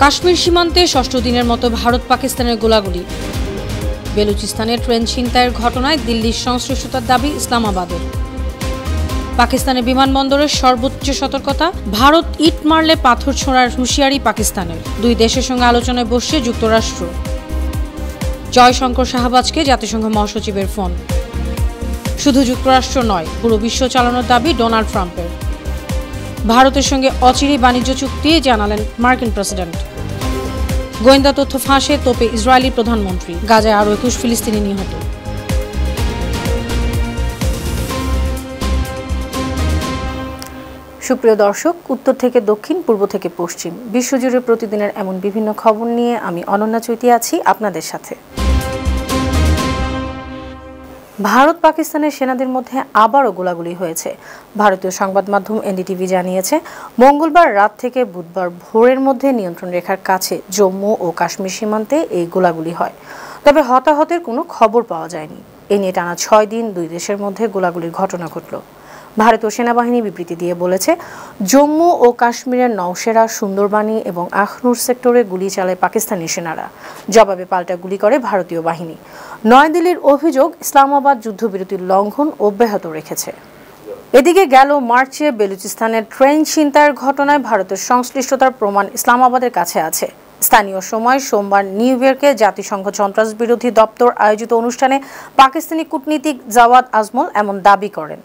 কাশ্মীর সীমান্তে ষষ্ঠ দিনের মতো ভারত পাকিস্তানের গোলাগুলি। বেলুচিস্তানে ট্রেন ছিনতাইয়ের ঘটনায় দিল্লির সংশ্লিষ্টতার দাবি ইসলামাবাদের। পাকিস্তানের বিমানবন্দরের সর্বোচ্চ সতর্কতা, ভারত ইট মারলে পাথর ছোঁড়ার হুঁশিয়ারি পাকিস্তানের। দুই দেশের সঙ্গে আলোচনায় বসছে যুক্তরাষ্ট্র। জয়শঙ্কর শাহবাজকে জাতিসংঘ মহাসচিবের ফোন। শুধু যুক্তরাষ্ট্র নয়, পুরো বিশ্ব চালানোর দাবি ডোনাল্ড ট্রাম্পের। ভারতের সঙ্গে অচিরেই বাণিজ্য চুক্তি জানালেন মার্কিন প্রেসিডেন্ট। গোয়েন্দা তথ্য ফাঁসে তোপে ইসরায়েলি প্রধানমন্ত্রী। গাজায় আরও 21 ফিলিস্তিনি নিহত। সুপ্রিয় দর্শক, উত্তর থেকে দক্ষিণ, পূর্ব থেকে পশ্চিম, বিশ্বজুড়ে প্রতিদিনের এমন বিভিন্ন খবর নিয়ে আমি অনন্যা চৈতি আছি আপনাদের সাথে। ভারত পাকিস্তানের সেনাদের মধ্যে আবারও গোলাগুলি হয়েছে। ভারতীয় সংবাদ মাধ্যম এনডিটিভি জানিয়েছে, মঙ্গলবার রাত থেকে বুধবার ভোরের মধ্যে নিয়ন্ত্রণ রেখার কাছে জম্মু ও কাশ্মীর সীমান্তে এই গোলাগুলি হয়। তবে হতাহতের কোনো খবর পাওয়া যায়নি। এ নিয়ে টানা 6 দিন দুই দেশের মধ্যে গোলাগুলির ঘটনা ঘটল। ভারতীয় সেনাবাহিনী বিবৃতি দিয়ে বলেছে, জম্মু ও কাশ্মীরের নওশেরা, সুন্দরবানি এবং আখনুর সেক্টরে গুলি চালায় পাকিস্তানি সেনারা। জবাবে পাল্টা গুলি করে ভারতীয় বাহিনী। নয়াদিল্লির অভিযোগ, ইসলামাবাদ যুদ্ধবিরতির লঙ্ঘন অব্যাহত রেখেছে। এদিকে গেল মার্চে বেলুচিস্তানের ট্রেন ছিনতাইয়ের ঘটনায় ভারতের সংশ্লিষ্টতার প্রমাণ ইসলামাবাদের কাছে আছে। স্থানীয় সময় সোমবার নিউ ইয়র্কে জাতিসংঘ সন্ত্রাস বিরোধী দপ্তর আয়োজিত অনুষ্ঠানে পাকিস্তানি কূটনীতিক জাওয়াদ আজমল এমন দাবি করেন।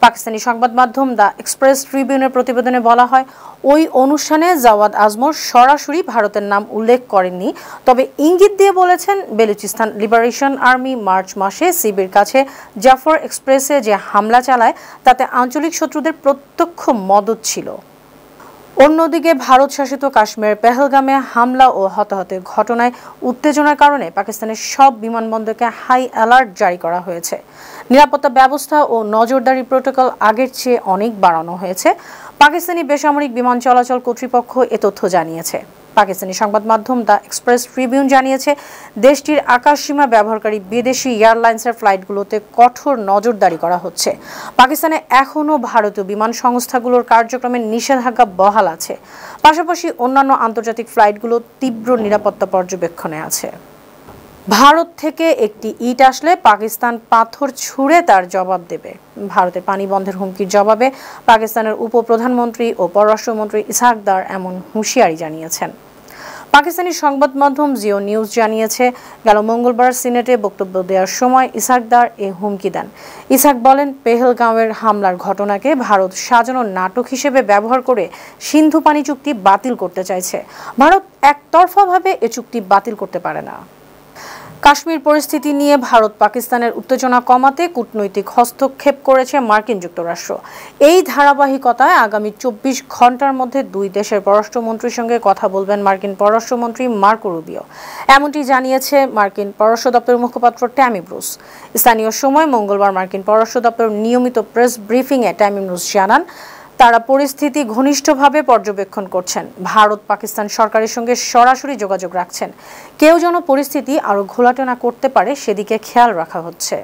পাকিস্তানি সংবাদ মাধ্যম দ্য এক্সপ্রেস ট্রিবিউনের প্রতিবেদনে বলা হয়, ওই অনুষ্ঠানে জাওয়াদ আজমল সরাসরি ভারতের নাম উল্লেখ করেননি, তবে ইঙ্গিত দিয়ে বলেছেন, বেলুচিস্তান লিবারেশন আর্মি মার্চ মাসে সিবির কাছে জাফর এক্সপ্রেসে যে হামলা চালায় তাতে আঞ্চলিক শত্রুদের প্রত্যক্ষ মদত ছিল। অন্যদিকে ভারত শাসিত কাশ্মীরের পেহেলগামে হামলা ও হতাহতের ঘটনায় উত্তেজনার কারণে পাকিস্তানের সব বিমানবন্দরকে হাই অ্যালার্ট জারি করা হয়েছে। নিরাপত্তা ব্যবস্থা ও নজরদারি প্রোটোকল আগের চেয়ে অনেক বাড়ানো হয়েছে। পাকিস্তানি বেসামরিক বিমান চলাচল কর্তৃপক্ষ এ তথ্য জানিয়েছে। পাকিস্তানি সংবাদ মাধ্যম দ্য এক্সপ্রেস ট্রিবিউন জানিয়েছে, দেশটির আকাশসীমা ব্যবহারকারী বিদেশি এয়ারলাইন্সের ফ্লাইটগুলোতে কঠোর নজরদারি করা হচ্ছে। পাকিস্তানে এখনও ভারতীয় বিমান সংস্থাগুলোর কার্যক্রমের নিষেধাজ্ঞা বহাল আছে। পাশাপাশি অন্যান্য আন্তর্জাতিক ফ্লাইটগুলো তীব্র নিরাপত্তা পর্যবেক্ষণে আছে। ভারত থেকে একটি ইট আসলে পাকিস্তান পাথর ছুঁড়ে তার জবাব দেবে। ভারতের পানি বন্ধের হুমকির জবাবে পাকিস্তানের উপপ্রধানমন্ত্রী ও পররাষ্ট্রমন্ত্রী ইসহাক দার এমন হুঁশিয়ারি জানিয়েছেন। পাকিস্তানি সংবাদ মাধ্যম জিও নিউজ জানিয়েছে, গেল মঙ্গলবার সিনেটে বক্তব্য দেওয়ার সময় ইসহাক দার এ হুমকি দেন। ইসহাক বলেন, পেহেলগাঁওয়ের হামলার ঘটনাকে ভারত সাজানো নাটক হিসেবে ব্যবহার করে সিন্ধু পানি চুক্তি বাতিল করতে চাইছে। ভারত একতরফাভাবে এ চুক্তি বাতিল করতে পারে না। কাশ্মীর পরিস্থিতি নিয়ে ভারত পাকিস্তানের উত্তেজনা কমাতে কূটনৈতিক হস্তক্ষেপ করেছে মার্কিন যুক্তরাষ্ট্র। এই ধারাবাহিকতায় আগামী 24 ঘন্টার মধ্যে দুই দেশের পররাষ্ট্রমন্ত্রীর সঙ্গে কথা বলবেন মার্কিন পররাষ্ট্রমন্ত্রী মার্কো রুবিও। এমনটি জানিয়েছে মার্কিন পররাষ্ট্র দপ্তরের মুখপাত্র ট্যামি ব্রুস। স্থানীয় সময় মঙ্গলবার মার্কিন পররাষ্ট্র দপ্তরের নিয়মিত প্রেস ব্রিফিংয়ে ট্যামি ব্রুস জানান, তারা পরিস্থিতি ঘনিষ্ঠভাবে পর্যবেক্ষণ করছেন। ভারত পাকিস্তান সরকারের সঙ্গে সরাসরি যোগাযোগ রাখছেন। কেউ যেন পরিস্থিতি আরও ঘোলাটে না করতে পারে সেদিকে খেয়াল রাখা হচ্ছে।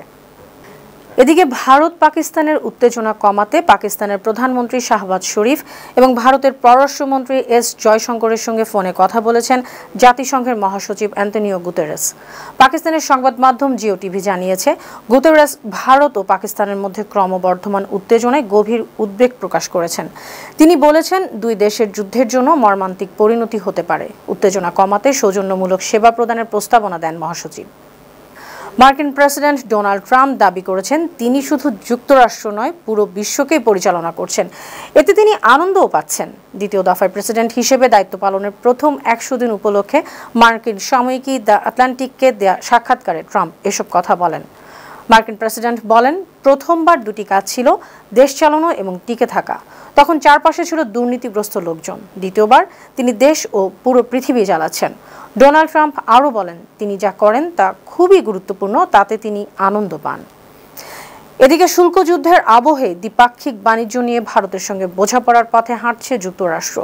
এদিকে ভারত পাকিস্তানের উত্তেজনা কমাতে পাকিস্তানের প্রধানমন্ত্রী শাহবাজ শরীফ এবং ভারতের পররাষ্ট্রমন্ত্রী এস জয়শঙ্করের সঙ্গে ফোনে কথা বলেছেন জাতিসংঘের মহাসচিব অ্যান্তনিও গুতেরেস। পাকিস্তানের সংবাদ মাধ্যম জিও টিভি জানিয়েছে, গুতেরেস ভারত ও পাকিস্তানের মধ্যে ক্রমবর্ধমান উত্তেজনায় গভীর উদ্বেগ প্রকাশ করেছেন। তিনি বলেছেন, দুই দেশের যুদ্ধের জন্য মর্মান্তিক পরিণতি হতে পারে। উত্তেজনা কমাতে সৌজন্যমূলক সেবা প্রদানের প্রস্তাবনা দেন মহাসচিব। মার্কিন প্রেসিডেন্ট ডোনাল্ড ট্রাম্প দাবি করেছেন, তিনি শুধু যুক্তরাষ্ট্র নয়, পুরো বিশ্বকেই পরিচালনা করছেন। এতে তিনি আনন্দও পাচ্ছেন। দ্বিতীয় দফায় প্রেসিডেন্ট হিসেবে দায়িত্ব পালনের প্রথম 100 দিন উপলক্ষে মার্কিন সাময়িকী দ্য আটলান্টিককে দেয়া সাক্ষাৎকারে ট্রাম্প এসব কথা বলেন। মার্কিন প্রেসিডেন্ট বলেন, প্রথমবার দুটি কাজ ছিল, দেশ চালানো এবং টিকে থাকা। তখন চারপাশে ছিল দুর্নীতিগ্রস্ত লোকজন। দ্বিতীয়বার তিনি দেশ ও পুরো পৃথিবী চালাচ্ছেন। ডোনাল্ড ট্রাম্প আরও বলেন, তিনি যা করেন তা খুবই গুরুত্বপূর্ণ, তাতে তিনি আনন্দ পান। এদিকে শুল্ক যুদ্ধের আবহে দ্বিপাক্ষিক বাণিজ্য নিয়ে ভারতের সঙ্গে বোঝাপড়ার পথে হাঁটছে যুক্তরাষ্ট্র।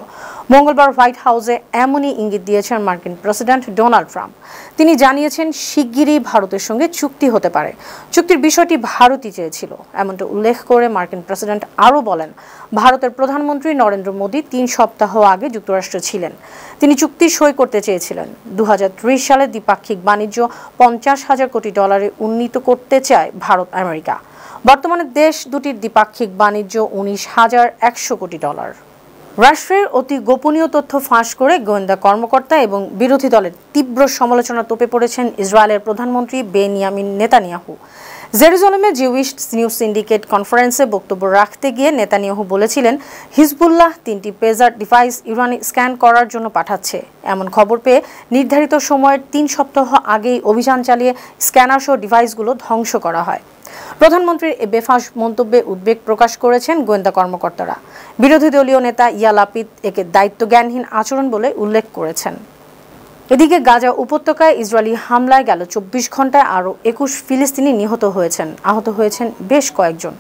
মঙ্গলবার হোয়াইট হাউসে এমনই ইঙ্গিত দিয়েছেন মার্কিন প্রেসিডেন্ট ডোনাল্ড ট্রাম্প। তিনি জানিয়েছেন শিগগিরই ভারতের সঙ্গে চুক্তি হতে পারে। চুক্তির বিষয়টি ভারতই চেয়েছিল, এমনটা উল্লেখ করে মার্কিন প্রেসিডেন্ট আরও বলেন, ভারতের প্রধানমন্ত্রী নরেন্দ্র মোদী 3 সপ্তাহ আগে যুক্তরাষ্ট্রে ছিলেন। তিনি চুক্তি সই করতে চেয়েছিলেন। 2030 সালে দ্বিপাক্ষিক বাণিজ্য $50,000 কোটি উন্নীত করতে চায় ভারত আমেরিকা। বর্তমানে দেশ দুটির দ্বিপাক্ষিক বাণিজ্য $19,100 কোটি। রাষ্ট্রের অতি গোপনীয় তথ্য ফাঁস করে গোয়েন্দা কর্মকর্তা এবং বিরোধী দলের তীব্র সমালোচনা তোপে পড়েছেন ইসরায়েলের প্রধানমন্ত্রী বেনিয়ামিন নেতানিয়াহু। জেরুজালেমে জুইশ নিউজ সিন্ডিকেট কনফারেন্সে বক্তব্য রাখতে গিয়ে নেতানিয়াহু বলেছিলেন, হিজবুল্লাহ 3টি পেজার ডিভাইস ইরানে স্ক্যান করার জন্য পাঠাচ্ছে। এমন খবর পেয়ে নির্ধারিত সময়ের 3 সপ্তাহ আগেই অভিযান চালিয়ে স্ক্যানার সহ ডিভাইসগুলো ধ্বংস করা হয়। প্রধানমন্ত্রীর এ বেফাঁস মন্তব্যে উদ্বেগ প্রকাশ করেছেন গোয়েন্দা কর্মকর্তারা। বিরোধী দলীয় নেতা ইয়ার লাপিদ একে দায়িত্বজ্ঞানহীন আচরণ বলে উল্লেখ করেছেন। এদিকে গাজা উপত্যকায় ইসরায়েলি হামলায় গেল 24 ঘন্টায় আরও 21 ফিলিস্তিনি নিহত হয়েছেন, আহত হয়েছেন বেশ কয়েকজন।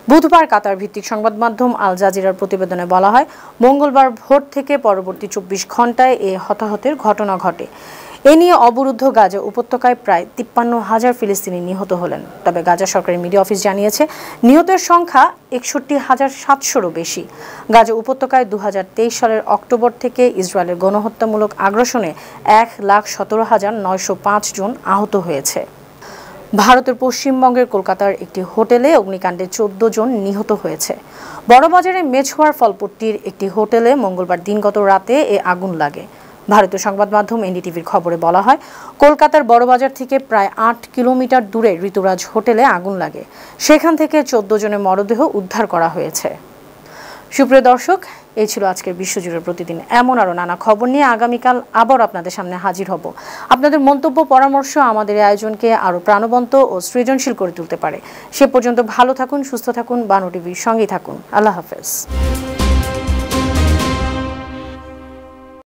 বুধবার কাতার ভিত্তিক সংবাদ মাধ্যম আল জাজিরার প্রতিবেদনে বলা হয়, মঙ্গলবার ভোর থেকে পরবর্তী 24 ঘন্টায় এ হতাহতের ঘটনা ঘটে। এ নিয়ে অবরুদ্ধ গাজা উপত্যকায় প্রায় 53,000 ফিলিস্তিনি নিহত হলেন। তবে গাজা সরকারি মিডিয়া অফিস জানিয়েছে, নিহতের সংখ্যা 61,700-রও বেশি। গাজা উপত্যকায় 2023 সালের অক্টোবর থেকে ইসরায়েলের গণহত্যামূলক আগ্রাসনে 1,17,905 জন আহত হয়েছে। ভারতের পশ্চিমবঙ্গের কলকাতার একটি হোটেলে অগ্নিকাণ্ডে 14 জন নিহত হয়েছে। বড়বাজারে মেছুয়ার ফলপট্টির একটি হোটেলে মঙ্গলবার দিনগত রাতে এ আগুন লাগে। ভারতীয় সংবাদ মাধ্যম এনডিটিভির খবরে বলা হয়, কলকাতার বড়বাজার থেকে প্রায় 8 কিলোমিটার দূরে ঋতুরাজ হোটেলে আগুন লাগে। সেখান থেকে 14 জনের মরদেহ উদ্ধার করা হয়েছে। সুপ্রিয় দর্শক, এই ছিল আজকের বিশ্বজুড়ে প্রতিদিন এমন আরও নানা খবর নিয়ে আগামীকাল আবার আপনাদের সামনে হাজির হব। আপনাদের মন্তব্য পরামর্শ আমাদের এই আয়োজনকে আরও প্রাণবন্ত ও সৃজনশীল করে তুলতে পারে। সে পর্যন্ত ভালো থাকুন, সুস্থ থাকুন, বানু টিভির সঙ্গেই থাকুন। আল্লাহ হাফেজ।